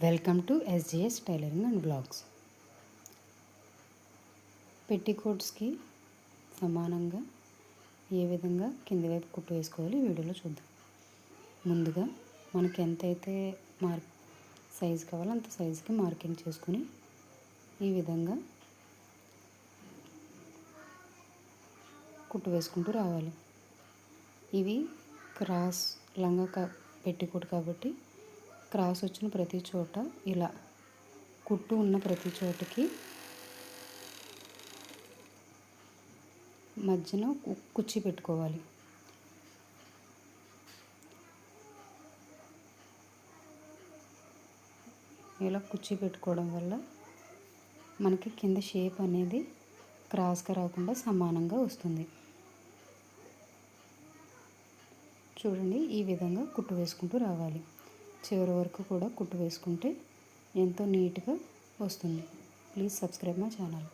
Welcome to SGS tailoring and blogs. పెట్టికోట్స్కి సమానంగా ఏ విధంగా కింది వైపు కుట్టు వేసుకోవాలి ఈ వీడియోలో చూద్దాం. ముందుగా మనకి ఎంతైతే సైజు కావాలో అంత సైజుకి మార్కింగ్ చేసుకుని ఈ విధంగా కుట్టు వేసుకుంటూ రావాలి. ఇవి క్రాస్ లంగా పెట్టికోట్ కాబట్టి క్రాస్ వచ్చిన ప్రతి చోట ఇలా కుట్టు ఉన్న ప్రతి చోటకి మధ్యన కుచ్చి పెట్టుకోవాలి. ఇలా కుచ్చి పెట్టుకోవడం వల్ల మనకి కింద షేప్ అనేది క్రాస్గా రాకుండా సమానంగా వస్తుంది. చూడండి, ఈ విధంగా కుట్టు వేసుకుంటూ రావాలి. చివరి వరకు కూడా కుట్టు వేసుకుంటే ఎంతో నీట్గా వస్తుంది. Please subscribe my channel.